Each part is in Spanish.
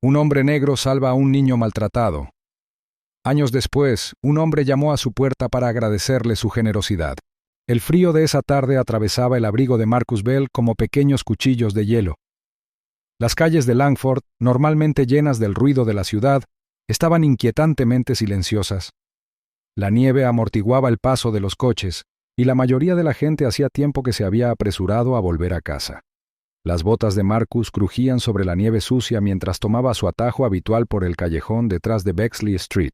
Un hombre negro salva a un niño maltratado. Años después, un hombre llamó a su puerta para agradecerle su generosidad. El frío de esa tarde atravesaba el abrigo de Marcus Bell como pequeños cuchillos de hielo. Las calles de Langford, normalmente llenas del ruido de la ciudad, estaban inquietantemente silenciosas. La nieve amortiguaba el paso de los coches, y la mayoría de la gente hacía tiempo que se había apresurado a volver a casa. Las botas de Marcus crujían sobre la nieve sucia mientras tomaba su atajo habitual por el callejón detrás de Bexley Street,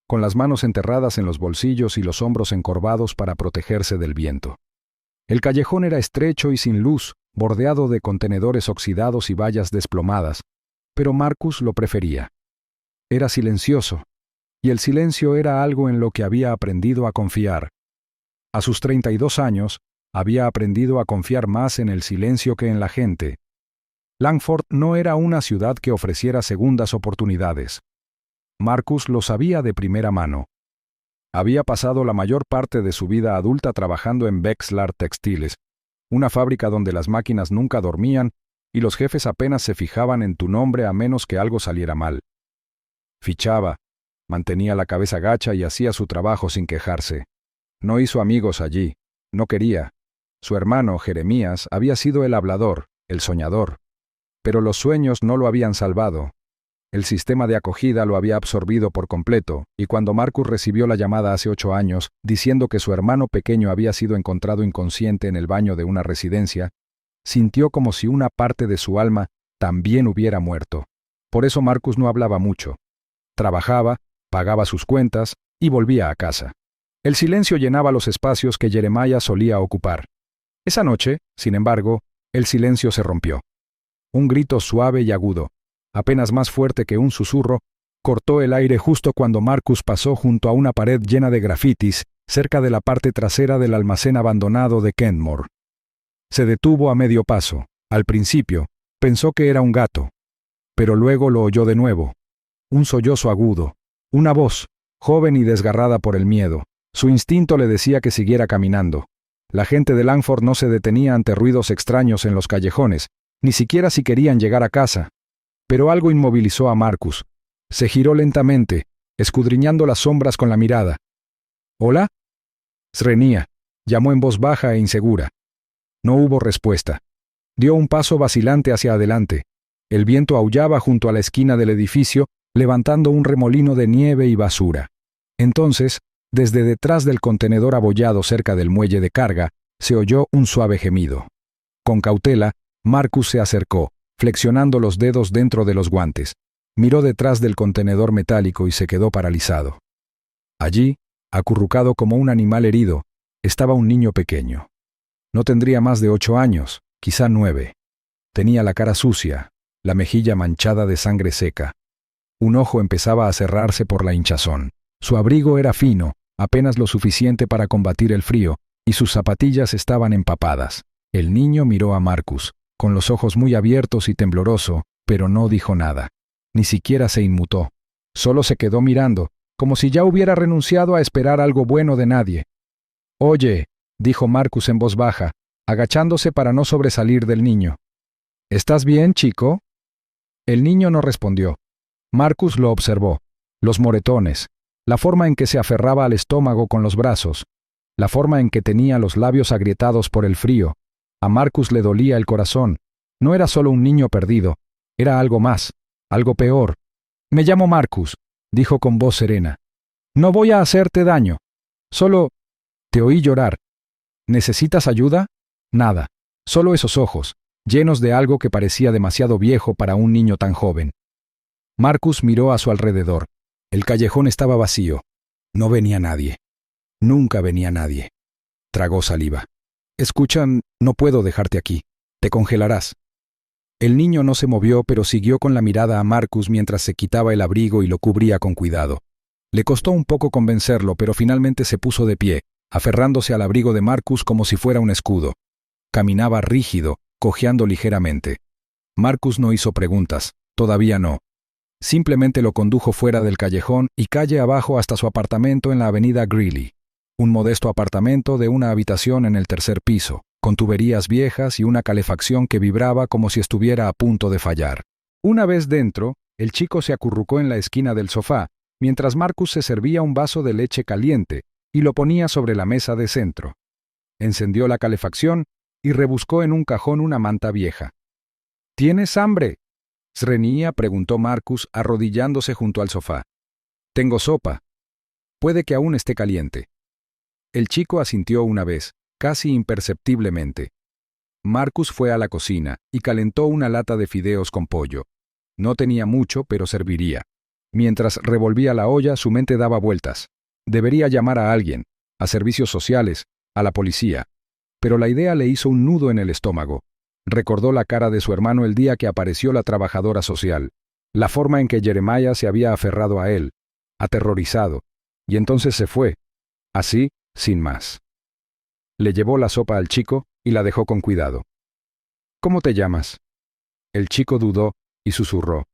con las manos enterradas en los bolsillos y los hombros encorvados para protegerse del viento. El callejón era estrecho y sin luz, bordeado de contenedores oxidados y vallas desplomadas, pero Marcus lo prefería. Era silencioso, y el silencio era algo en lo que había aprendido a confiar. A sus 32 años, había aprendido a confiar más en el silencio que en la gente. Langford no era una ciudad que ofreciera segundas oportunidades. Marcus lo sabía de primera mano. Había pasado la mayor parte de su vida adulta trabajando en Bexlar Textiles, una fábrica donde las máquinas nunca dormían y los jefes apenas se fijaban en tu nombre a menos que algo saliera mal. Fichaba, mantenía la cabeza gacha y hacía su trabajo sin quejarse. No hizo amigos allí, no quería. Su hermano, Jeremías, había sido el hablador, el soñador. Pero los sueños no lo habían salvado. El sistema de acogida lo había absorbido por completo, y cuando Marcus recibió la llamada hace 8 años, diciendo que su hermano pequeño había sido encontrado inconsciente en el baño de una residencia, sintió como si una parte de su alma también hubiera muerto. Por eso Marcus no hablaba mucho. Trabajaba, pagaba sus cuentas y volvía a casa. El silencio llenaba los espacios que Jeremiah solía ocupar. Esa noche, sin embargo, el silencio se rompió. Un grito suave y agudo, apenas más fuerte que un susurro, cortó el aire justo cuando Marcus pasó junto a una pared llena de grafitis cerca de la parte trasera del almacén abandonado de Kenmore. Se detuvo a medio paso. Al principio, pensó que era un gato, pero luego lo oyó de nuevo. Un sollozo agudo, una voz, joven y desgarrada por el miedo. Su instinto le decía que siguiera caminando. La gente de Langford no se detenía ante ruidos extraños en los callejones, ni siquiera si querían llegar a casa. Pero algo inmovilizó a Marcus. Se giró lentamente, escudriñando las sombras con la mirada. ¿Hola? Srenía, llamó en voz baja e insegura. No hubo respuesta. Dio un paso vacilante hacia adelante. El viento aullaba junto a la esquina del edificio, levantando un remolino de nieve y basura. Entonces, desde detrás del contenedor abollado cerca del muelle de carga, se oyó un suave gemido. Con cautela, Marcus se acercó, flexionando los dedos dentro de los guantes. Miró detrás del contenedor metálico y se quedó paralizado. Allí, acurrucado como un animal herido, estaba un niño pequeño. No tendría más de 8 años, quizá 9. Tenía la cara sucia, la mejilla manchada de sangre seca. Un ojo empezaba a cerrarse por la hinchazón. Su abrigo era fino, apenas lo suficiente para combatir el frío, y sus zapatillas estaban empapadas. El niño miró a Marcus, con los ojos muy abiertos y tembloroso, pero no dijo nada. Ni siquiera se inmutó. Solo se quedó mirando, como si ya hubiera renunciado a esperar algo bueno de nadie. «Oye», dijo Marcus en voz baja, agachándose para no sobresalir del niño. «¿Estás bien, chico?» El niño no respondió. Marcus lo observó. Los moretones, la forma en que se aferraba al estómago con los brazos, la forma en que tenía los labios agrietados por el frío. A Marcus le dolía el corazón. No era solo un niño perdido, era algo más, algo peor. «Me llamo Marcus», dijo con voz serena. «No voy a hacerte daño. Solo te oí llorar. ¿Necesitas ayuda?» Nada, solo esos ojos, llenos de algo que parecía demasiado viejo para un niño tan joven. Marcus miró a su alrededor. El callejón estaba vacío. No venía nadie. Nunca venía nadie. Tragó saliva. «Escuchan, no puedo dejarte aquí. Te congelarás». El niño no se movió, pero siguió con la mirada a Marcus mientras se quitaba el abrigo y lo cubría con cuidado. Le costó un poco convencerlo, pero finalmente se puso de pie, aferrándose al abrigo de Marcus como si fuera un escudo. Caminaba rígido, cojeando ligeramente. Marcus no hizo preguntas, todavía no. Simplemente lo condujo fuera del callejón y calle abajo hasta su apartamento en la avenida Greeley. Un modesto apartamento de una habitación en el 3er piso, con tuberías viejas y una calefacción que vibraba como si estuviera a punto de fallar. Una vez dentro, El chico se acurrucó en la esquina del sofá, mientras Marcus se servía un vaso de leche caliente y lo ponía sobre la mesa de centro. Encendió la calefacción y rebuscó en un cajón una manta vieja. ¿Tienes hambre?, Srenia preguntó Marcus, arrodillándose junto al sofá. Tengo sopa. Puede que aún esté caliente. El chico asintió una vez, casi imperceptiblemente. Marcus fue a la cocina y calentó una lata de fideos con pollo. No tenía mucho, pero serviría. Mientras revolvía la olla, su mente daba vueltas. Debería llamar a alguien, a servicios sociales, a la policía. Pero la idea le hizo un nudo en el estómago. Recordó la cara de su hermano el día que apareció la trabajadora social, la forma en que Jeremiah se había aferrado a él, aterrorizado, y entonces se fue, así, sin más. Le llevó la sopa al chico y la dejó con cuidado. ¿Cómo te llamas? El chico dudó y susurró.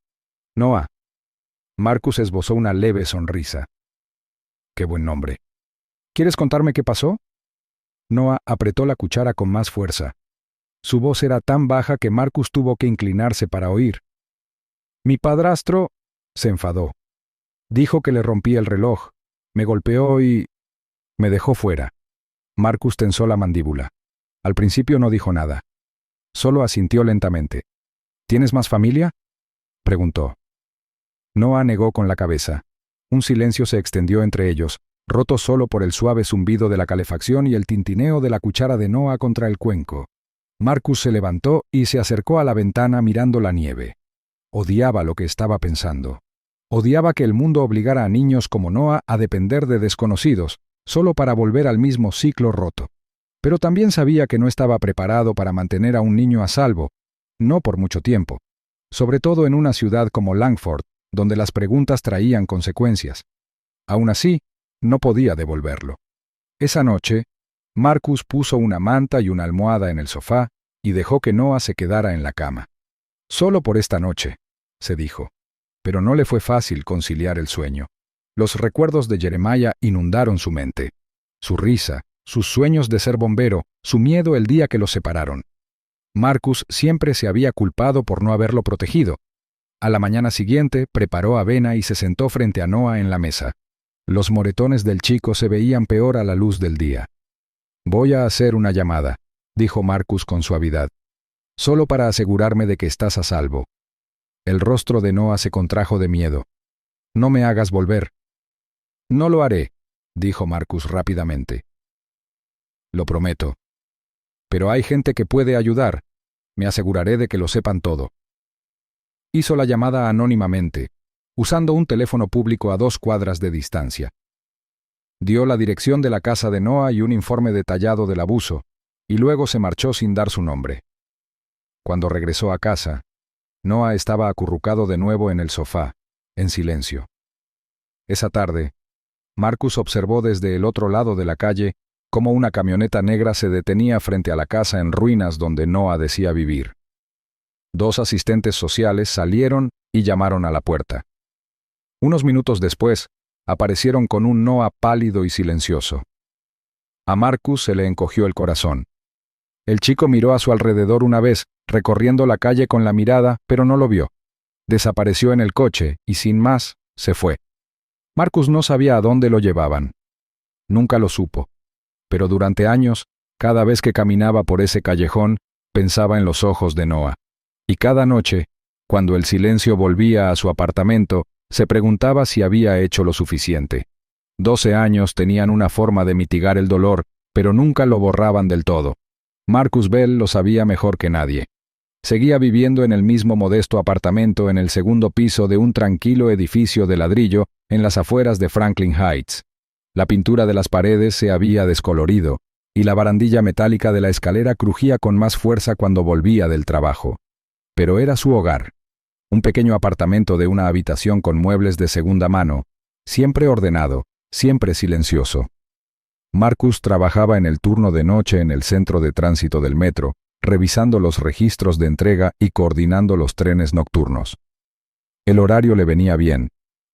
Noah. Marcus esbozó una leve sonrisa. Qué buen nombre. ¿Quieres contarme qué pasó? Noah apretó la cuchara con más fuerza. Su voz era tan baja que Marcus tuvo que inclinarse para oír. Mi padrastro se enfadó. Dijo que le rompí el reloj, me golpeó y me dejó fuera. Marcus tensó la mandíbula. Al principio no dijo nada. Solo asintió lentamente. ¿Tienes más familia?, preguntó. Noah negó con la cabeza. Un silencio se extendió entre ellos, roto solo por el suave zumbido de la calefacción y el tintineo de la cuchara de Noah contra el cuenco. Marcus se levantó y se acercó a la ventana mirando la nieve. Odiaba lo que estaba pensando. Odiaba que el mundo obligara a niños como Noah a depender de desconocidos, solo para volver al mismo ciclo roto. Pero también sabía que no estaba preparado para mantener a un niño a salvo, no por mucho tiempo, sobre todo en una ciudad como Langford, donde las preguntas traían consecuencias. Aún así, no podía devolverlo. Esa noche, Marcus puso una manta y una almohada en el sofá y dejó que Noah se quedara en la cama. Solo por esta noche, se dijo. Pero no le fue fácil conciliar el sueño. Los recuerdos de Jeremiah inundaron su mente. Su risa, sus sueños de ser bombero, su miedo el día que los separaron. Marcus siempre se había culpado por no haberlo protegido. A la mañana siguiente preparó avena y se sentó frente a Noah en la mesa. Los moretones del chico se veían peor a la luz del día. Voy a hacer una llamada, dijo Marcus con suavidad. Solo para asegurarme de que estás a salvo. El rostro de Noah se contrajo de miedo. No me hagas volver. No lo haré, dijo Marcus rápidamente. Lo prometo. Pero hay gente que puede ayudar. Me aseguraré de que lo sepan todo. Hizo la llamada anónimamente, usando un teléfono público a 2 cuadras de distancia. Dio la dirección de la casa de Noah y un informe detallado del abuso, y luego se marchó sin dar su nombre. Cuando regresó a casa, Noah estaba acurrucado de nuevo en el sofá, en silencio. Esa tarde, Marcus observó desde el otro lado de la calle cómo una camioneta negra se detenía frente a la casa en ruinas donde Noah decía vivir. 2 asistentes sociales salieron y llamaron a la puerta. Unos minutos después, aparecieron con un Noah pálido y silencioso. A Marcus se le encogió el corazón. El chico miró a su alrededor una vez, recorriendo la calle con la mirada, pero no lo vio. Desapareció en el coche y, sin más, se fue. Marcus no sabía a dónde lo llevaban. Nunca lo supo. Pero durante años, cada vez que caminaba por ese callejón, pensaba en los ojos de Noah. Y cada noche, cuando el silencio volvía a su apartamento, se preguntaba si había hecho lo suficiente. 12 años tenían una forma de mitigar el dolor, pero nunca lo borraban del todo. Marcus Bell lo sabía mejor que nadie. Seguía viviendo en el mismo modesto apartamento en el segundo piso de un tranquilo edificio de ladrillo en las afueras de Franklin Heights. La pintura de las paredes se había descolorido, y la barandilla metálica de la escalera crujía con más fuerza cuando volvía del trabajo. Pero era su hogar. Un pequeño apartamento de una habitación con muebles de segunda mano, siempre ordenado, siempre silencioso. Marcus trabajaba en el turno de noche en el centro de tránsito del metro, revisando los registros de entrega y coordinando los trenes nocturnos. El horario le venía bien,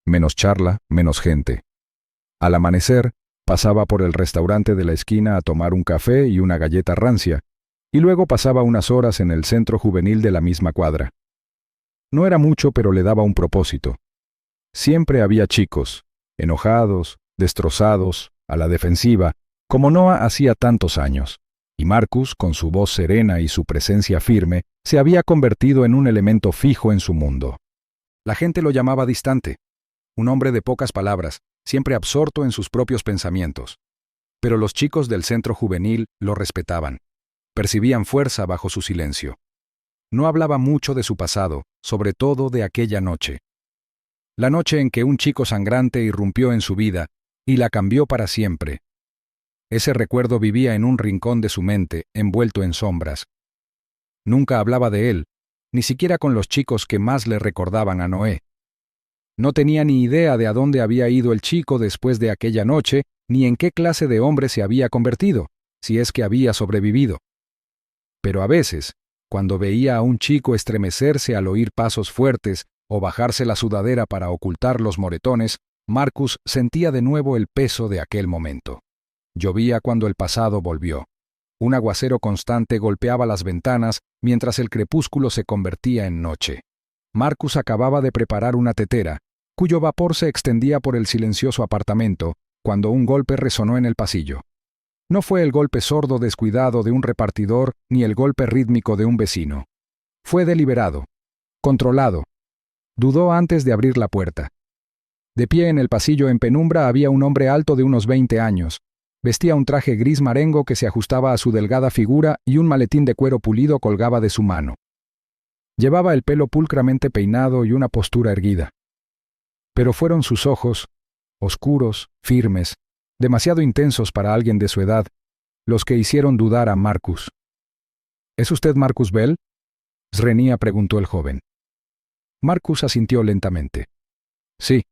menos charla, menos gente. Al amanecer, pasaba por el restaurante de la esquina a tomar un café y una galleta rancia, y luego pasaba unas horas en el centro juvenil de la misma cuadra. No era mucho, pero le daba un propósito. Siempre había chicos, enojados, destrozados, a la defensiva, como Noah hacía tantos años, y Marcus, con su voz serena y su presencia firme, se había convertido en un elemento fijo en su mundo. La gente lo llamaba distante, un hombre de pocas palabras, siempre absorto en sus propios pensamientos. Pero los chicos del centro juvenil lo respetaban. Percibían fuerza bajo su silencio. No hablaba mucho de su pasado, sobre todo de aquella noche. La noche en que un chico sangrante irrumpió en su vida y la cambió para siempre. Ese recuerdo vivía en un rincón de su mente, envuelto en sombras. Nunca hablaba de él, ni siquiera con los chicos que más le recordaban a Noé. No tenía ni idea de a dónde había ido el chico después de aquella noche, ni en qué clase de hombre se había convertido, si es que había sobrevivido. Pero a veces, cuando veía a un chico estremecerse al oír pasos fuertes o bajarse la sudadera para ocultar los moretones, Marcus sentía de nuevo el peso de aquel momento. Llovía cuando el pasado volvió. Un aguacero constante golpeaba las ventanas mientras el crepúsculo se convertía en noche. Marcus acababa de preparar una tetera, cuyo vapor se extendía por el silencioso apartamento, cuando un golpe resonó en el pasillo. No fue el golpe sordo descuidado de un repartidor ni el golpe rítmico de un vecino. Fue deliberado, controlado. Dudó antes de abrir la puerta. De pie en el pasillo en penumbra había un hombre alto de unos 20 años. Vestía un traje gris marengo que se ajustaba a su delgada figura y un maletín de cuero pulido colgaba de su mano. Llevaba el pelo pulcramente peinado y una postura erguida. Pero fueron sus ojos, oscuros, firmes, demasiado intensos para alguien de su edad, los que hicieron dudar a Marcus. ¿Es usted Marcus Bell? Srenia preguntó el joven. Marcus asintió lentamente. Sí.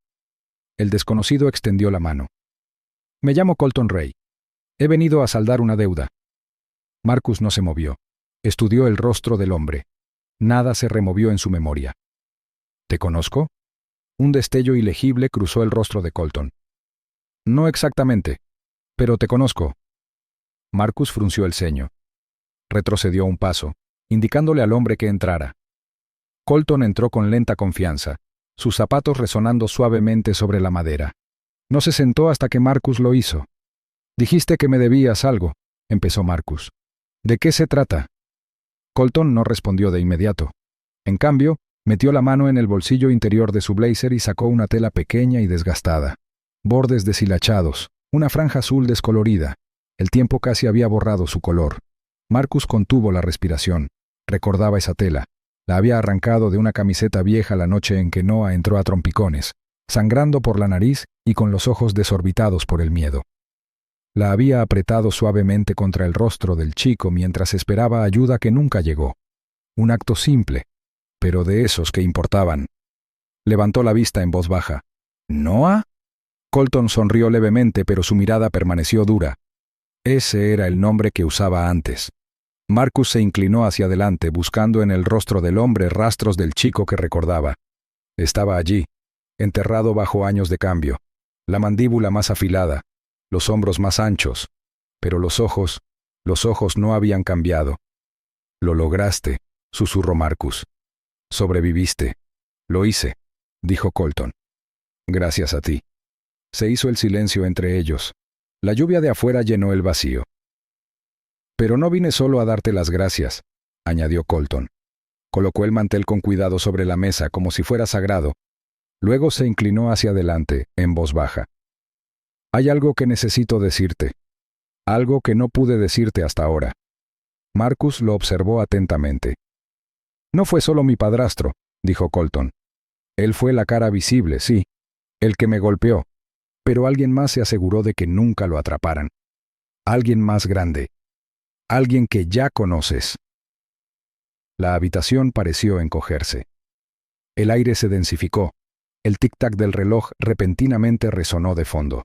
El desconocido extendió la mano. Me llamo Colton Ray. He venido a saldar una deuda. Marcus no se movió. Estudió el rostro del hombre. Nada se removió en su memoria. ¿Te conozco? Un destello ilegible cruzó el rostro de Colton. No exactamente, pero te conozco. Marcus frunció el ceño. Retrocedió un paso, indicándole al hombre que entrara. Colton entró con lenta confianza, sus zapatos resonando suavemente sobre la madera. No se sentó hasta que Marcus lo hizo. Dijiste que me debías algo, empezó Marcus. ¿De qué se trata? Colton no respondió de inmediato. En cambio, metió la mano en el bolsillo interior de su blazer y sacó una tela pequeña y desgastada. Bordes deshilachados, una franja azul descolorida. El tiempo casi había borrado su color. Marcus contuvo la respiración. Recordaba esa tela. La había arrancado de una camiseta vieja la noche en que Noah entró a trompicones, sangrando por la nariz y con los ojos desorbitados por el miedo. La había apretado suavemente contra el rostro del chico mientras esperaba ayuda que nunca llegó. Un acto simple, pero de esos que importaban. Levantó la vista en voz baja. ¿Noah? Colton sonrió levemente, pero su mirada permaneció dura. Ese era el nombre que usaba antes. Marcus se inclinó hacia adelante, buscando en el rostro del hombre rastros del chico que recordaba. Estaba allí, enterrado bajo años de cambio, la mandíbula más afilada, los hombros más anchos, pero los ojos no habían cambiado. Lo lograste, susurró Marcus. Sobreviviste. Lo hice, dijo Colton. Gracias a ti. Se hizo el silencio entre ellos. La lluvia de afuera llenó el vacío. Pero no vine solo a darte las gracias, añadió Colton. Colocó el mantel con cuidado sobre la mesa como si fuera sagrado. Luego se inclinó hacia adelante, en voz baja. Hay algo que necesito decirte. Algo que no pude decirte hasta ahora. Marcus lo observó atentamente. No fue solo mi padrastro, dijo Colton. Él fue la cara visible, sí, el que me golpeó. Pero alguien más se aseguró de que nunca lo atraparan. Alguien más grande. Alguien que ya conoces. La habitación pareció encogerse. El aire se densificó. El tic-tac del reloj repentinamente resonó de fondo.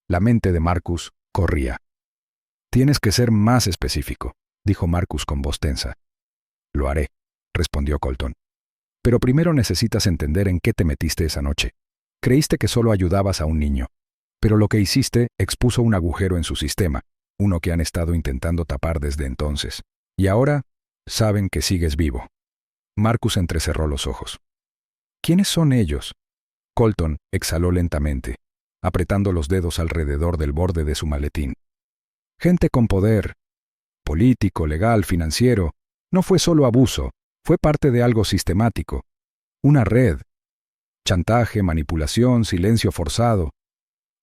La mente de Marcus corría. Tienes que ser más específico, dijo Marcus con voz tensa. Lo haré, respondió Colton. Pero primero necesitas entender en qué te metiste esa noche. Creíste que solo ayudabas a un niño, pero lo que hiciste expuso un agujero en su sistema, uno que han estado intentando tapar desde entonces. Y ahora saben que sigues vivo. Marcus entrecerró los ojos. ¿Quiénes son ellos? Colton exhaló lentamente, apretando los dedos alrededor del borde de su maletín. Gente con poder, político, legal, financiero. No fue solo abuso, fue parte de algo sistemático. Una red. Chantaje, manipulación, silencio forzado.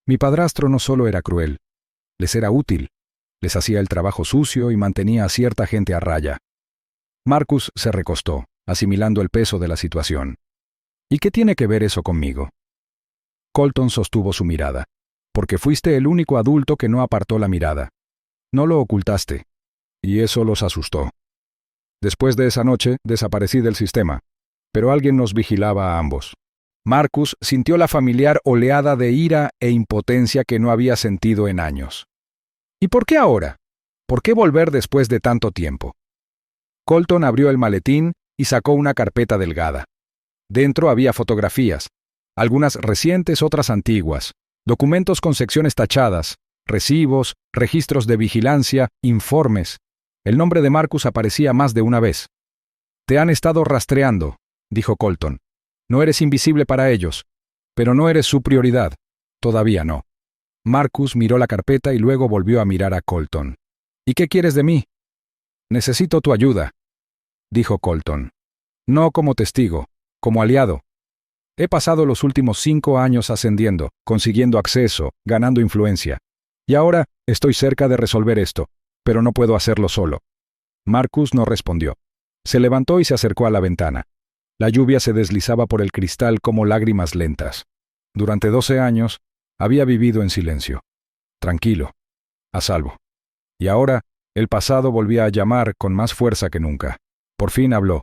Mi padrastro no solo era cruel, les era útil, les hacía el trabajo sucio y mantenía a cierta gente a raya. Marcus se recostó, asimilando el peso de la situación. ¿Y qué tiene que ver eso conmigo? Colton sostuvo su mirada, porque fuiste el único adulto que no apartó la mirada. No lo ocultaste, y eso los asustó. Después de esa noche, desaparecí del sistema, pero alguien nos vigilaba a ambos. Marcus sintió la familiar oleada de ira e impotencia que no había sentido en años. ¿Y por qué ahora? ¿Por qué volver después de tanto tiempo? Colton abrió el maletín y sacó una carpeta delgada. Dentro había fotografías, algunas recientes, otras antiguas, documentos con secciones tachadas, recibos, registros de vigilancia, informes. El nombre de Marcus aparecía más de una vez. Te han estado rastreando, dijo Colton. No eres invisible para ellos, pero no eres su prioridad. Todavía no. Marcus miró la carpeta y luego volvió a mirar a Colton. ¿Y qué quieres de mí? Necesito tu ayuda, dijo Colton. No como testigo, como aliado. He pasado los últimos 5 años ascendiendo, consiguiendo acceso, ganando influencia. Y ahora estoy cerca de resolver esto, pero no puedo hacerlo solo. Marcus no respondió. Se levantó y se acercó a la ventana. La lluvia se deslizaba por el cristal como lágrimas lentas. Durante 12 años, había vivido en silencio. Tranquilo, a salvo. Y ahora, el pasado volvía a llamar con más fuerza que nunca. Por fin habló.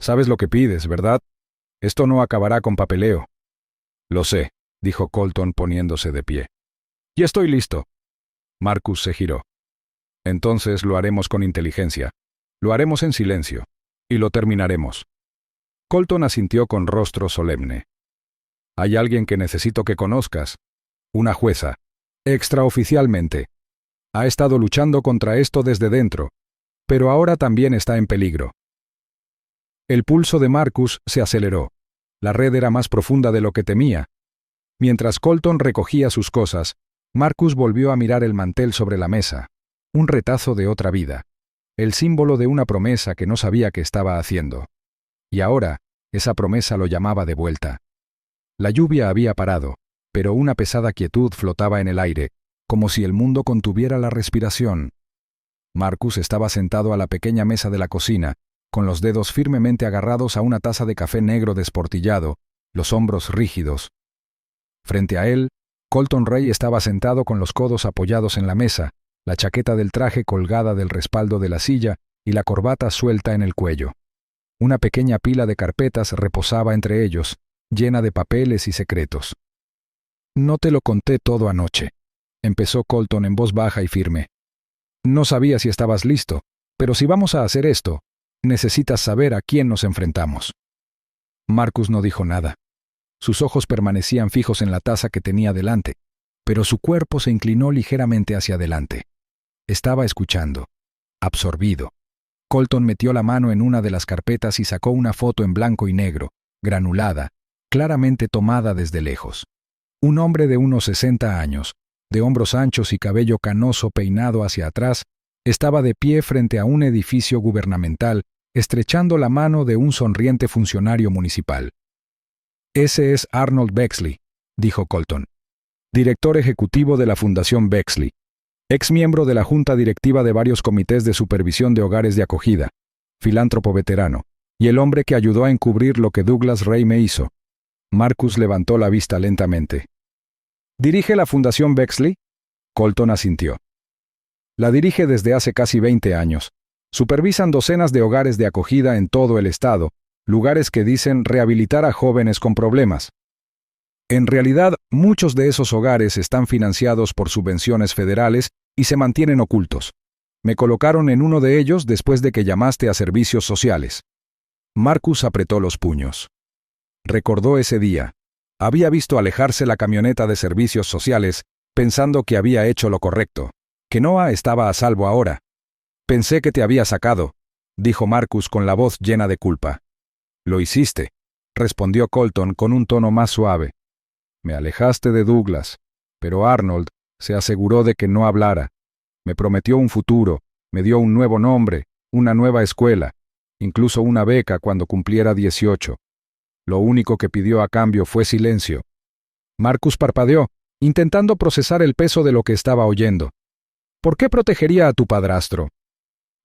Sabes lo que pides, ¿verdad? Esto no acabará con papeleo. Lo sé, dijo Colton poniéndose de pie. Y estoy listo. Marcus se giró. Entonces lo haremos con inteligencia. Lo haremos en silencio. Y lo terminaremos. Colton asintió con rostro solemne. Hay alguien que necesito que conozcas. Una jueza. Extraoficialmente. Ha estado luchando contra esto desde dentro, pero ahora también está en peligro. El pulso de Marcus se aceleró. La red era más profunda de lo que temía. Mientras Colton recogía sus cosas, Marcus volvió a mirar el mantel sobre la mesa. Un retazo de otra vida. El símbolo de una promesa que no sabía que estaba haciendo. Y ahora, esa promesa lo llamaba de vuelta. La lluvia había parado, pero una pesada quietud flotaba en el aire, como si el mundo contuviera la respiración. Marcus estaba sentado a la pequeña mesa de la cocina, con los dedos firmemente agarrados a una taza de café negro desportillado, los hombros rígidos. Frente a él, Colton Ray estaba sentado con los codos apoyados en la mesa, la chaqueta del traje colgada del respaldo de la silla y la corbata suelta en el cuello. Una pequeña pila de carpetas reposaba entre ellos, llena de papeles y secretos. No te lo conté todo anoche, empezó Colton en voz baja y firme. No sabía si estabas listo, pero si vamos a hacer esto, necesitas saber a quién nos enfrentamos. Marcus no dijo nada. Sus ojos permanecían fijos en la taza que tenía delante, pero su cuerpo se inclinó ligeramente hacia adelante. Estaba escuchando, absorbido. Colton metió la mano en una de las carpetas y sacó una foto en blanco y negro, granulada, claramente tomada desde lejos. Un hombre de unos 60 años, de hombros anchos y cabello canoso peinado hacia atrás, estaba de pie frente a un edificio gubernamental, estrechando la mano de un sonriente funcionario municipal. Ese es Arnold Bexley, dijo Colton, director ejecutivo de la Fundación Bexley, ex miembro de la junta directiva de varios comités de supervisión de hogares de acogida, filántropo veterano, y el hombre que ayudó a encubrir lo que Douglas Ray me hizo. Marcus levantó la vista lentamente. ¿Dirige la Fundación Bexley? Colton asintió. La dirige desde hace casi 20 años. Supervisan docenas de hogares de acogida en todo el estado, lugares que dicen rehabilitar a jóvenes con problemas. En realidad, muchos de esos hogares están financiados por subvenciones federales y se mantienen ocultos. Me colocaron en uno de ellos después de que llamaste a servicios sociales. Marcus apretó los puños. Recordó ese día. Había visto alejarse la camioneta de servicios sociales, pensando que había hecho lo correcto, que Noah estaba a salvo ahora. Pensé que te había sacado, dijo Marcus con la voz llena de culpa. Lo hiciste, respondió Colton con un tono más suave. Me alejaste de Douglas, pero Arnold se aseguró de que no hablara. Me prometió un futuro, me dio un nuevo nombre, una nueva escuela, incluso una beca cuando cumpliera 18. Lo único que pidió a cambio fue silencio. Marcus parpadeó, intentando procesar el peso de lo que estaba oyendo. ¿Por qué protegería a tu padrastro?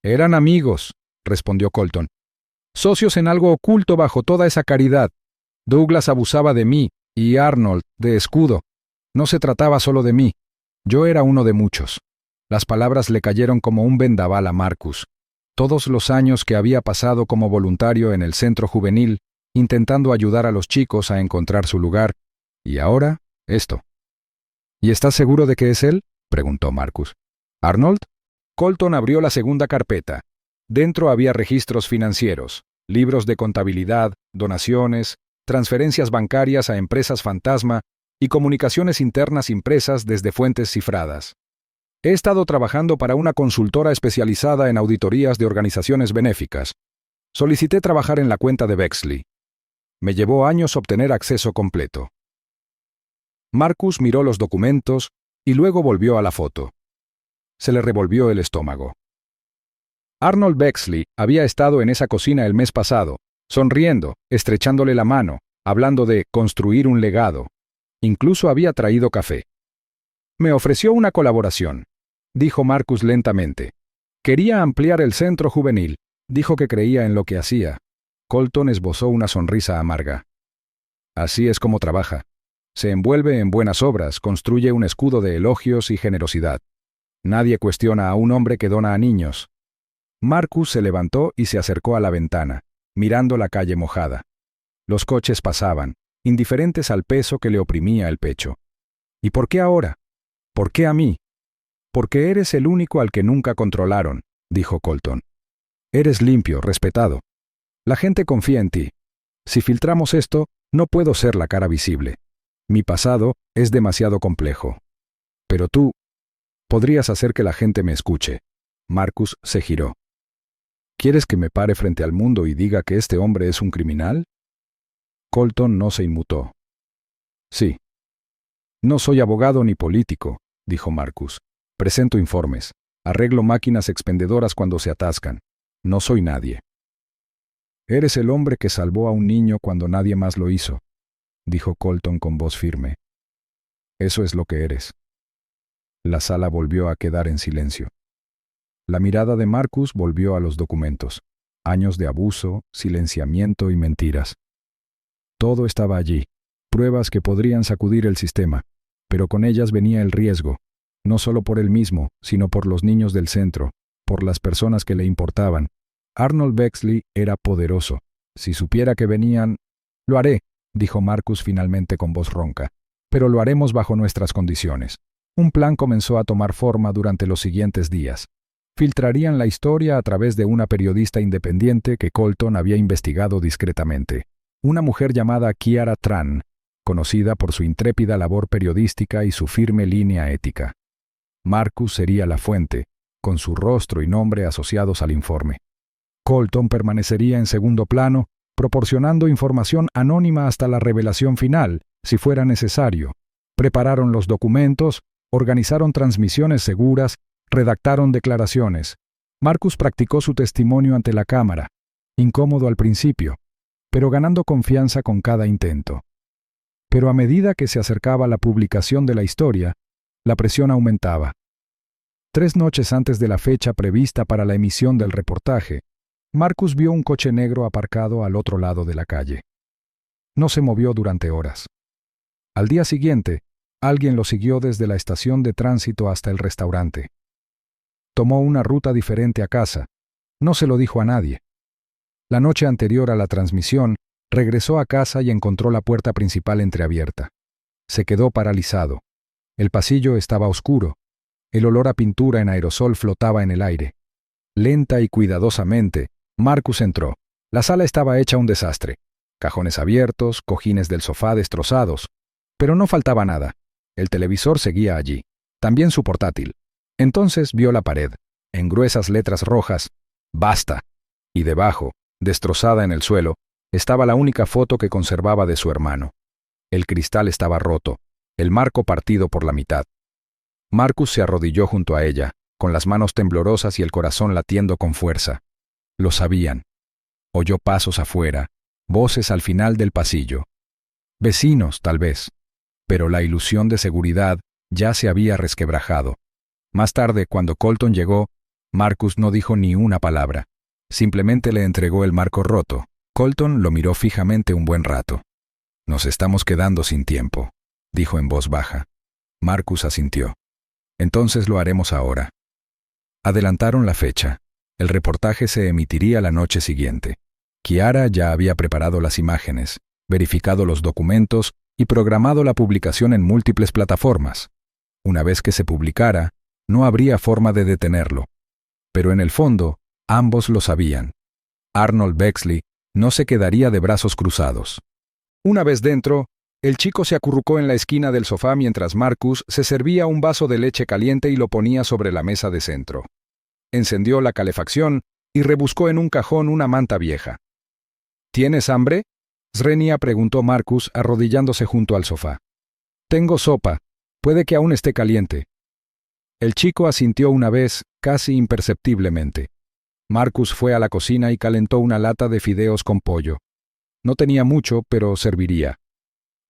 Eran amigos, respondió Colton. Socios en algo oculto bajo toda esa caridad. Douglas abusaba de mí, y Arnold, de escudo. No se trataba solo de mí. Yo era uno de muchos. Las palabras le cayeron como un vendaval a Marcus. Todos los años que había pasado como voluntario en el centro juvenil, intentando ayudar a los chicos a encontrar su lugar, y ahora, esto. ¿Y estás seguro de que es él?, preguntó Marcus. ¿Arnold? Colton abrió la segunda carpeta. Dentro había registros financieros, libros de contabilidad, donaciones, transferencias bancarias a empresas fantasma y comunicaciones internas impresas desde fuentes cifradas. He estado trabajando para una consultora especializada en auditorías de organizaciones benéficas. Solicité trabajar en la cuenta de Bexley. Me llevó años obtener acceso completo. Marcus miró los documentos y luego volvió a la foto. Se le revolvió el estómago. Arnold Bexley había estado en esa cocina el mes pasado, sonriendo, estrechándole la mano, hablando de construir un legado. Incluso había traído café. Me ofreció una colaboración, dijo Marcus lentamente. Quería ampliar el centro juvenil. Dijo que creía en lo que hacía. Colton esbozó una sonrisa amarga. Así es como trabaja. Se envuelve en buenas obras, construye un escudo de elogios y generosidad. Nadie cuestiona a un hombre que dona a niños. Marcus se levantó y se acercó a la ventana, mirando la calle mojada. Los coches pasaban, indiferentes al peso que le oprimía el pecho. ¿Y por qué ahora? ¿Por qué a mí? Porque eres el único al que nunca controlaron, dijo Colton. Eres limpio, respetado. La gente confía en ti. Si filtramos esto, no puedo ser la cara visible. Mi pasado es demasiado complejo. Pero tú podrías hacer que la gente me escuche. Marcus se giró. ¿Quieres que me pare frente al mundo y diga que este hombre es un criminal? Colton no se inmutó. Sí. No soy abogado ni político, dijo Marcus. Presento informes. Arreglo máquinas expendedoras cuando se atascan. No soy nadie. Eres el hombre que salvó a un niño cuando nadie más lo hizo, dijo Colton con voz firme. Eso es lo que eres. La sala volvió a quedar en silencio. La mirada de Marcus volvió a los documentos. Años de abuso, silenciamiento y mentiras. Todo estaba allí, pruebas que podrían sacudir el sistema, pero con ellas venía el riesgo, no solo por él mismo, sino por los niños del centro, por las personas que le importaban. Arnold Bexley era poderoso. Si supiera que venían... Lo haré, dijo Marcus finalmente con voz ronca, pero lo haremos bajo nuestras condiciones. Un plan comenzó a tomar forma durante los siguientes días. Filtrarían la historia a través de una periodista independiente que Colton había investigado discretamente. Una mujer llamada Kiara Tran, conocida por su intrépida labor periodística y su firme línea ética. Marcus sería la fuente, con su rostro y nombre asociados al informe. Colton permanecería en segundo plano, proporcionando información anónima hasta la revelación final, si fuera necesario. Prepararon los documentos, organizaron transmisiones seguras, redactaron declaraciones. Marcus practicó su testimonio ante la cámara, incómodo al principio, pero ganando confianza con cada intento. Pero a medida que se acercaba la publicación de la historia, la presión aumentaba. 3 noches antes de la fecha prevista para la emisión del reportaje, Marcus vio un coche negro aparcado al otro lado de la calle. No se movió durante horas. Al día siguiente, alguien lo siguió desde la estación de tránsito hasta el restaurante. Tomó una ruta diferente a casa. No se lo dijo a nadie. La noche anterior a la transmisión, regresó a casa y encontró la puerta principal entreabierta. Se quedó paralizado. El pasillo estaba oscuro. El olor a pintura en aerosol flotaba en el aire. Lenta y cuidadosamente, Marcus entró. La sala estaba hecha un desastre. Cajones abiertos, cojines del sofá destrozados. Pero no faltaba nada. El televisor seguía allí. También su portátil. Entonces vio la pared, en gruesas letras rojas, «Basta», y debajo, destrozada en el suelo, Estaba la única foto que conservaba de su hermano. El cristal estaba roto, el marco partido por la mitad. Marcus se arrodilló junto a ella, con las manos temblorosas y el corazón latiendo con fuerza. Lo sabían. Oyó pasos afuera, voces al final del pasillo. Vecinos, tal vez. Pero la ilusión de seguridad ya se había resquebrajado. Más tarde, cuando Colton llegó, Marcus no dijo ni una palabra. Simplemente le entregó el marco roto. Colton lo miró fijamente un buen rato. «Nos estamos quedando sin tiempo», dijo en voz baja. Marcus asintió. «Entonces lo haremos ahora». Adelantaron la fecha. El reportaje se emitiría la noche siguiente. Kiara ya había preparado las imágenes, verificado los documentos y programado la publicación en múltiples plataformas. Una vez que se publicara, no habría forma de detenerlo. Pero en el fondo, ambos lo sabían. Arnold Bexley no se quedaría de brazos cruzados. Una vez dentro, el chico se acurrucó en la esquina del sofá mientras Marcus se servía un vaso de leche caliente y lo ponía sobre la mesa de centro. Encendió la calefacción y rebuscó en un cajón una manta vieja. «¿Tienes hambre?», Srenia preguntó Marcus arrodillándose junto al sofá. «Tengo sopa. Puede que aún esté caliente». El chico asintió una vez, casi imperceptiblemente. Marcus fue a la cocina y calentó una lata de fideos con pollo. No tenía mucho, pero serviría.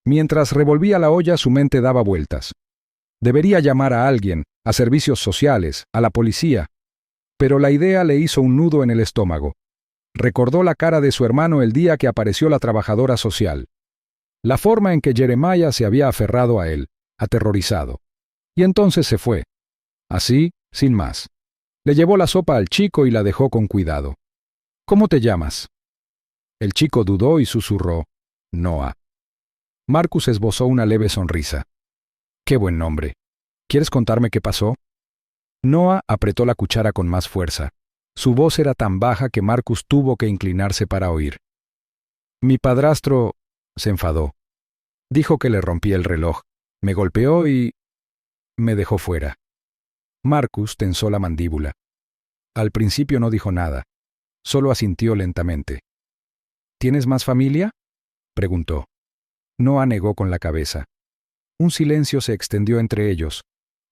Mientras revolvía la olla, su mente daba vueltas. Debería llamar a alguien, a servicios sociales, a la policía. Pero la idea le hizo un nudo en el estómago. Recordó la cara de su hermano el día que apareció la trabajadora social. La forma en que Jeremiah se había aferrado a él, aterrorizado. Y entonces se fue. Así, sin más. Le llevó la sopa al chico y la dejó con cuidado. «¿Cómo te llamas?». El chico dudó y susurró: «Noah». Marcus esbozó una leve sonrisa. «Qué buen nombre. ¿Quieres contarme qué pasó?». Noah apretó la cuchara con más fuerza. Su voz era tan baja que Marcus tuvo que inclinarse para oír. «Mi padrastro…» se enfadó. Dijo que le rompí el reloj, me golpeó y… me dejó fuera. Marcus tensó la mandíbula. Al principio no dijo nada, solo asintió lentamente. «¿Tienes más familia?», preguntó. Noah negó con la cabeza. Un silencio se extendió entre ellos,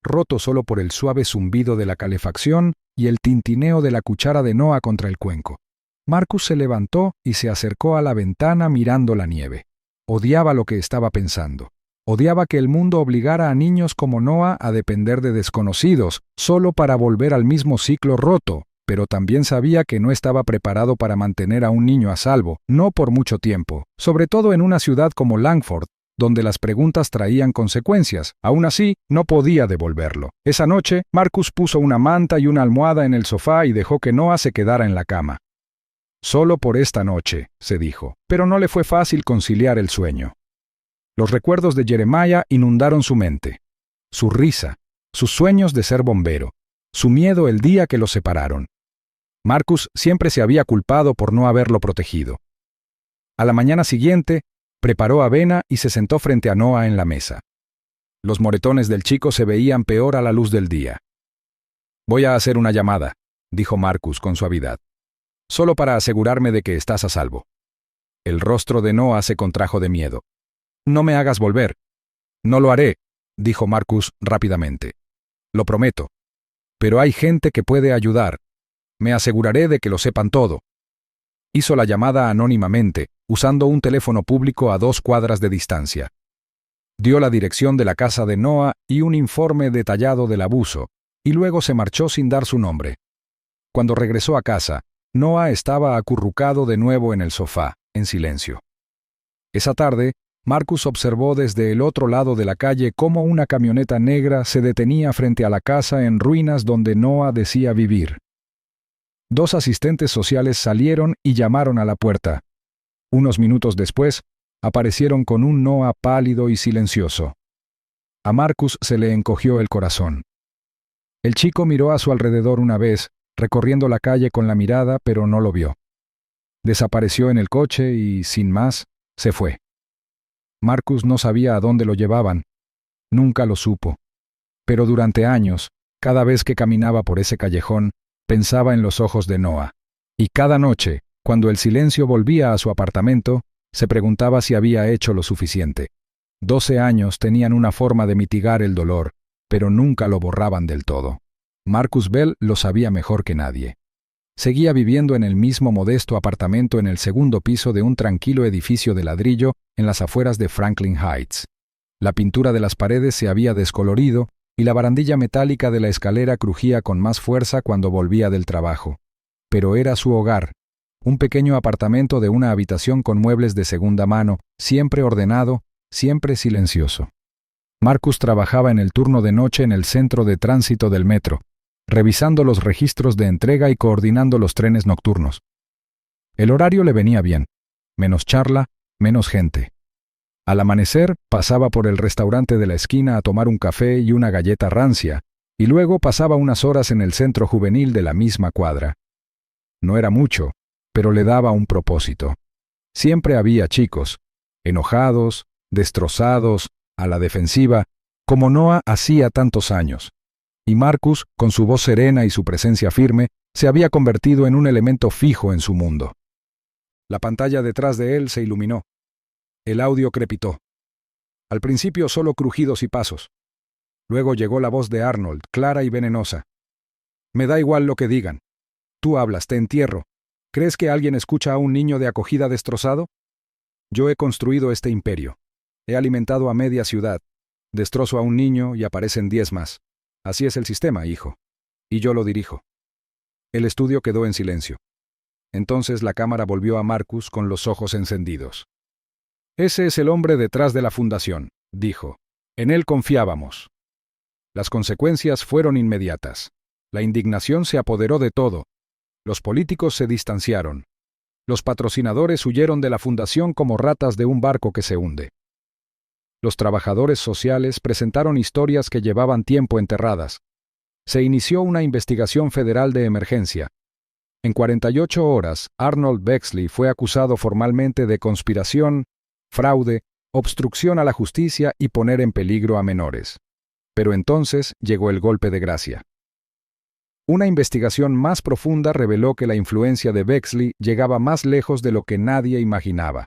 roto solo por el suave zumbido de la calefacción y el tintineo de la cuchara de Noah contra el cuenco. Marcus se levantó y se acercó a la ventana mirando la nieve. Odiaba lo que estaba pensando. Odiaba que el mundo obligara a niños como Noah a depender de desconocidos, solo para volver al mismo ciclo roto, pero también sabía que no estaba preparado para mantener a un niño a salvo, no por mucho tiempo, sobre todo en una ciudad como Langford, donde las preguntas traían consecuencias. Aún así, no podía devolverlo. Esa noche, Marcus puso una manta y una almohada en el sofá y dejó que Noah se quedara en la cama. «Solo por esta noche», se dijo, pero no le fue fácil conciliar el sueño. Los recuerdos de Jeremiah inundaron su mente. Su risa, sus sueños de ser bombero, su miedo el día que los separaron. Marcus siempre se había culpado por no haberlo protegido. A la mañana siguiente, preparó avena y se sentó frente a Noah en la mesa. Los moretones del chico se veían peor a la luz del día. «Voy a hacer una llamada», dijo Marcus con suavidad. «Solo para asegurarme de que estás a salvo». El rostro de Noah se contrajo de miedo. «No me hagas volver». «No lo haré», dijo Marcus rápidamente. «Lo prometo. Pero hay gente que puede ayudar. Me aseguraré de que lo sepan todo». Hizo la llamada anónimamente, usando un teléfono público a 2 cuadras de distancia. Dio la dirección de la casa de Noah y un informe detallado del abuso, y luego se marchó sin dar su nombre. Cuando regresó a casa, Noah estaba acurrucado de nuevo en el sofá, en silencio. Esa tarde, Marcus observó desde el otro lado de la calle cómo una camioneta negra se detenía frente a la casa en ruinas donde Noah decía vivir. 2 asistentes sociales salieron y llamaron a la puerta. Unos minutos después, aparecieron con un Noah pálido y silencioso. A Marcus se le encogió el corazón. El chico miró a su alrededor una vez, recorriendo la calle con la mirada, pero no lo vio. Desapareció en el coche y, sin más, se fue. Marcus no sabía a dónde lo llevaban. Nunca lo supo. Pero durante años, cada vez que caminaba por ese callejón, pensaba en los ojos de Noah. Y cada noche, Cuando el silencio volvía a su apartamento, se preguntaba si había hecho lo suficiente. 12 años tenían una forma de mitigar el dolor, pero nunca lo borraban del todo. Marcus Bell lo sabía mejor que nadie. Seguía viviendo en el mismo modesto apartamento en el segundo piso de un tranquilo edificio de ladrillo en las afueras de Franklin Heights. La pintura de las paredes se había descolorido y la barandilla metálica de la escalera crujía con más fuerza cuando volvía del trabajo. Pero era su hogar, un pequeño apartamento de una habitación con muebles de segunda mano, siempre ordenado, siempre silencioso. Marcus trabajaba en el turno de noche en el centro de tránsito del metro, revisando los registros de entrega y coordinando los trenes nocturnos. El horario le venía bien, menos charla, menos gente. Al amanecer, pasaba por el restaurante de la esquina a tomar un café y una galleta rancia, y luego pasaba unas horas en el centro juvenil de la misma cuadra. No era mucho, pero le daba un propósito. Siempre había chicos, enojados, destrozados, a la defensiva, como Noah hacía tantos años. Y Marcus, con su voz serena y su presencia firme, se había convertido en un elemento fijo en su mundo. La pantalla detrás de él se iluminó. El audio crepitó. Al principio solo crujidos y pasos. Luego llegó la voz de Arnold, clara y venenosa. «Me da igual lo que digan. Tú hablas, te entierro. ¿Crees que alguien escucha a un niño de acogida destrozado? Yo he construido este imperio. He alimentado a media ciudad. Destrozo a un niño y aparecen 10 más. Así es el sistema, hijo. Y yo lo dirijo». El estudio quedó en silencio. Entonces la cámara volvió a Marcus con los ojos encendidos. «Ese es el hombre detrás de la fundación», dijo. «En él confiábamos». Las consecuencias fueron inmediatas. La indignación se apoderó de todo. Los políticos se distanciaron. Los patrocinadores huyeron de la fundación como ratas de un barco que se hunde. Los trabajadores sociales presentaron historias que llevaban tiempo enterradas. Se inició una investigación federal de emergencia. En 48 horas, Arnold Bexley fue acusado formalmente de conspiración, fraude, obstrucción a la justicia y poner en peligro a menores. Pero entonces llegó el golpe de gracia. Una investigación más profunda reveló que la influencia de Bexley llegaba más lejos de lo que nadie imaginaba.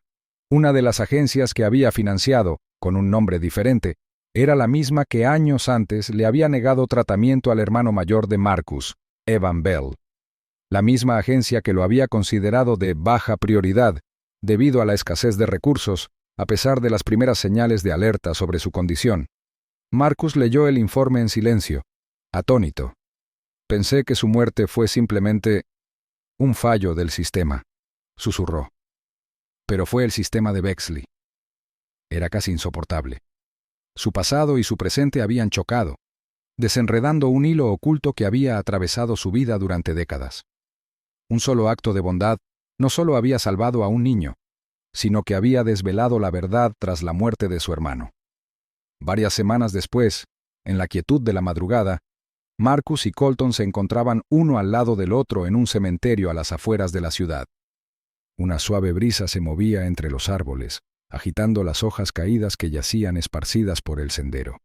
Una de las agencias que había financiado, con un nombre diferente, era la misma que años antes le había negado tratamiento al hermano mayor de Marcus, Evan Bell. La misma agencia que lo había considerado de baja prioridad, debido a la escasez de recursos, a pesar de las primeras señales de alerta sobre su condición. Marcus leyó el informe en silencio, atónito. «Pensé que su muerte fue simplemente un fallo del sistema», susurró. Pero fue el sistema de Bexley. Era casi insoportable. Su pasado y su presente habían chocado, desenredando un hilo oculto que había atravesado su vida durante décadas. Un solo acto de bondad no solo había salvado a un niño, sino que había desvelado la verdad tras la muerte de su hermano. Varias semanas después, en la quietud de la madrugada, Marcus y Colton se encontraban uno al lado del otro en un cementerio a las afueras de la ciudad. Una suave brisa se movía entre los árboles, agitando las hojas caídas que yacían esparcidas por el sendero.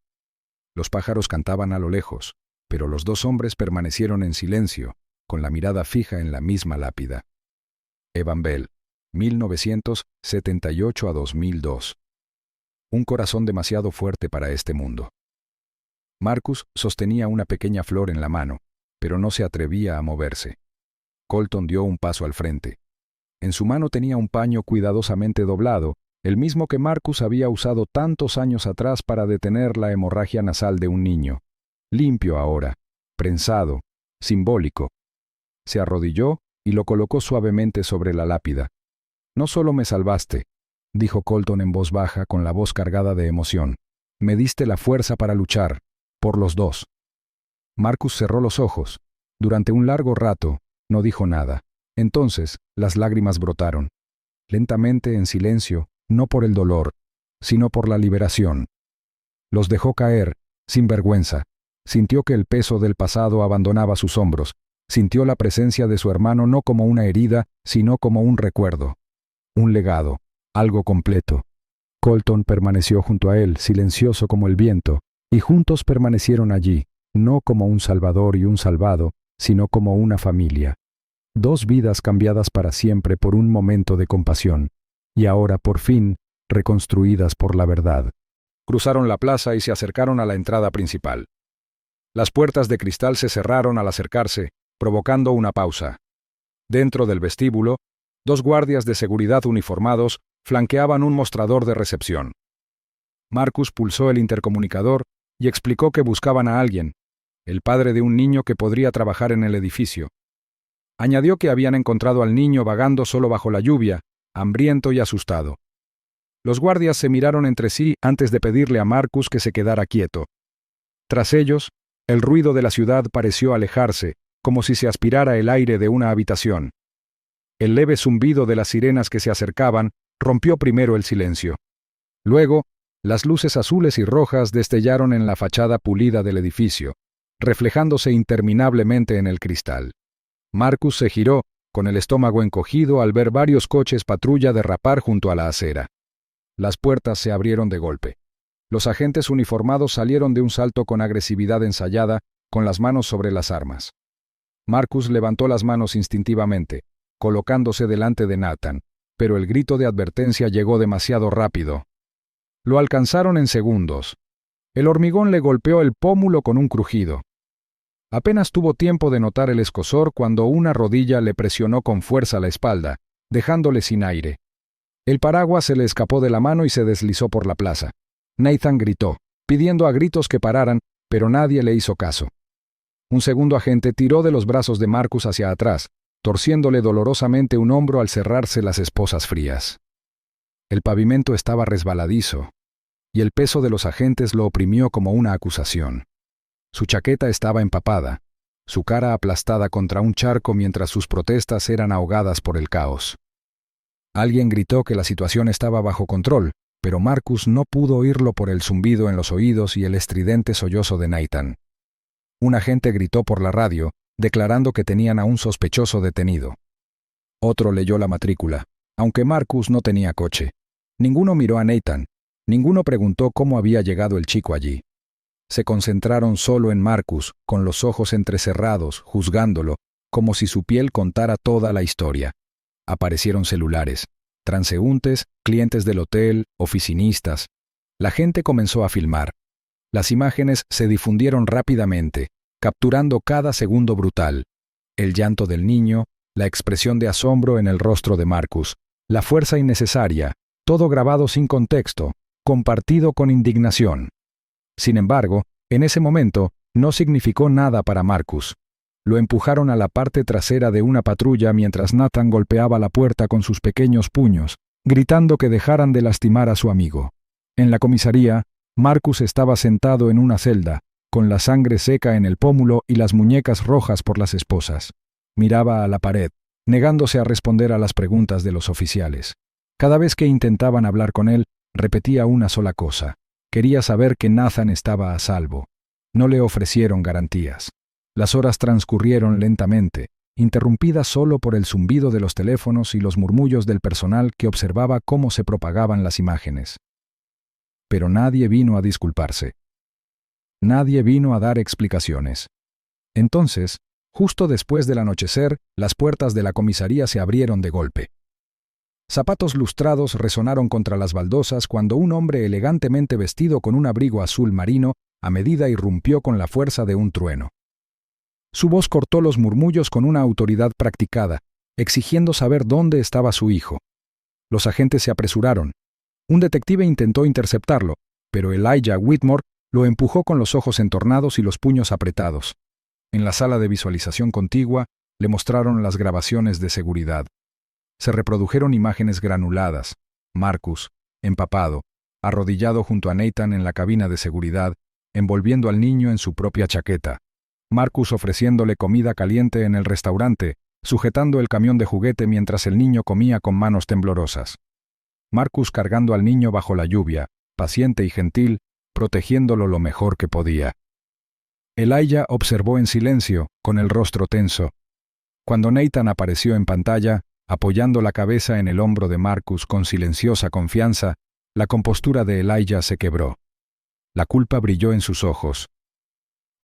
Los pájaros cantaban a lo lejos, pero los dos hombres permanecieron en silencio, con la mirada fija en la misma lápida. Evan Bell, 1978 a 2002. Un corazón demasiado fuerte para este mundo. Marcus sostenía una pequeña flor en la mano, pero no se atrevía a moverse. Colton dio un paso al frente. En su mano tenía un paño cuidadosamente doblado, el mismo que Marcus había usado tantos años atrás para detener la hemorragia nasal de un niño. Limpio ahora, prensado, simbólico. Se arrodilló y lo colocó suavemente sobre la lápida. «No solo me salvaste», dijo Colton en voz baja con la voz cargada de emoción. «Me diste la fuerza para luchar, por los dos». Marcus cerró los ojos. Durante un largo rato, no dijo nada. Entonces, las lágrimas brotaron. Lentamente, en silencio, no por el dolor, sino por la liberación. Los dejó caer, sin vergüenza. Sintió que el peso del pasado abandonaba sus hombros. Sintió la presencia de su hermano no como una herida, sino como un recuerdo. Un legado, algo completo. Colton permaneció junto a él, silencioso como el viento, y juntos permanecieron allí, no como un salvador y un salvado, sino como una familia. 2 vidas cambiadas para siempre por un momento de compasión, y ahora, por fin, reconstruidas por la verdad. Cruzaron la plaza y se acercaron a la entrada principal. Las puertas de cristal se cerraron al acercarse, provocando una pausa. Dentro del vestíbulo, 2 guardias de seguridad uniformados flanqueaban un mostrador de recepción. Marcus pulsó el intercomunicador y explicó que buscaban a alguien, el padre de un niño que podría trabajar en el edificio. Añadió que habían encontrado al niño vagando solo bajo la lluvia, hambriento y asustado. Los guardias se miraron entre sí antes de pedirle a Marcus que se quedara quieto. Tras ellos, el ruido de la ciudad pareció alejarse, como si se aspirara el aire de una habitación. El leve zumbido de las sirenas que se acercaban rompió primero el silencio. Luego, las luces azules y rojas destellaron en la fachada pulida del edificio, reflejándose interminablemente en el cristal. Marcus se giró, con el estómago encogido al ver varios coches patrulla derrapar junto a la acera. Las puertas se abrieron de golpe. Los agentes uniformados salieron de un salto con agresividad ensayada, con las manos sobre las armas. Marcus levantó las manos instintivamente, colocándose delante de Nathan, pero el grito de advertencia llegó demasiado rápido. Lo alcanzaron en segundos. El hormigón le golpeó el pómulo con un crujido. Apenas tuvo tiempo de notar el escozor cuando una rodilla le presionó con fuerza la espalda, dejándole sin aire. El paraguas se le escapó de la mano y se deslizó por la plaza. Nathan gritó, pidiendo a gritos que pararan, pero nadie le hizo caso. Un segundo agente tiró de los brazos de Marcus hacia atrás, torciéndole dolorosamente un hombro al cerrarse las esposas frías. El pavimento estaba resbaladizo, y el peso de los agentes lo oprimió como una acusación. Su chaqueta estaba empapada, su cara aplastada contra un charco mientras sus protestas eran ahogadas por el caos. Alguien gritó que la situación estaba bajo control, pero Marcus no pudo oírlo por el zumbido en los oídos y el estridente sollozo de Nathan. Un agente gritó por la radio, declarando que tenían a un sospechoso detenido. Otro leyó la matrícula, aunque Marcus no tenía coche. Ninguno miró a Nathan, ninguno preguntó cómo había llegado el chico allí. Se concentraron solo en Marcus, con los ojos entrecerrados, juzgándolo, como si su piel contara toda la historia. Aparecieron celulares, transeúntes, clientes del hotel, oficinistas. La gente comenzó a filmar. Las imágenes se difundieron rápidamente, capturando cada segundo brutal. El llanto del niño, la expresión de asombro en el rostro de Marcus, la fuerza innecesaria, todo grabado sin contexto, compartido con indignación. Sin embargo, en ese momento, no significó nada para Marcus. Lo empujaron a la parte trasera de una patrulla mientras Nathan golpeaba la puerta con sus pequeños puños, gritando que dejaran de lastimar a su amigo. En la comisaría, Marcus estaba sentado en una celda, con la sangre seca en el pómulo y las muñecas rojas por las esposas. Miraba a la pared, negándose a responder a las preguntas de los oficiales. Cada vez que intentaban hablar con él, repetía una sola cosa. Quería saber que Nathan estaba a salvo. No le ofrecieron garantías. Las horas transcurrieron lentamente, interrumpidas solo por el zumbido de los teléfonos y los murmullos del personal que observaba cómo se propagaban las imágenes. Pero nadie vino a disculparse. Nadie vino a dar explicaciones. Entonces, justo después del anochecer, las puertas de la comisaría se abrieron de golpe. Zapatos lustrados resonaron contra las baldosas cuando un hombre elegantemente vestido con un abrigo azul marino a medida irrumpió con la fuerza de un trueno. Su voz cortó los murmullos con una autoridad practicada, exigiendo saber dónde estaba su hijo. Los agentes se apresuraron. Un detective intentó interceptarlo, pero Elijah Whitmore lo empujó con los ojos entornados y los puños apretados. En la sala de visualización contigua le mostraron las grabaciones de seguridad. Se reprodujeron imágenes granuladas. Marcus, empapado, arrodillado junto a Nathan en la cabina de seguridad, envolviendo al niño en su propia chaqueta. Marcus ofreciéndole comida caliente en el restaurante, sujetando el camión de juguete mientras el niño comía con manos temblorosas. Marcus cargando al niño bajo la lluvia, paciente y gentil, protegiéndolo lo mejor que podía. Elijah observó en silencio, con el rostro tenso. Cuando Nathan apareció en pantalla, apoyando la cabeza en el hombro de Marcus con silenciosa confianza, la compostura de Elijah se quebró. La culpa brilló en sus ojos,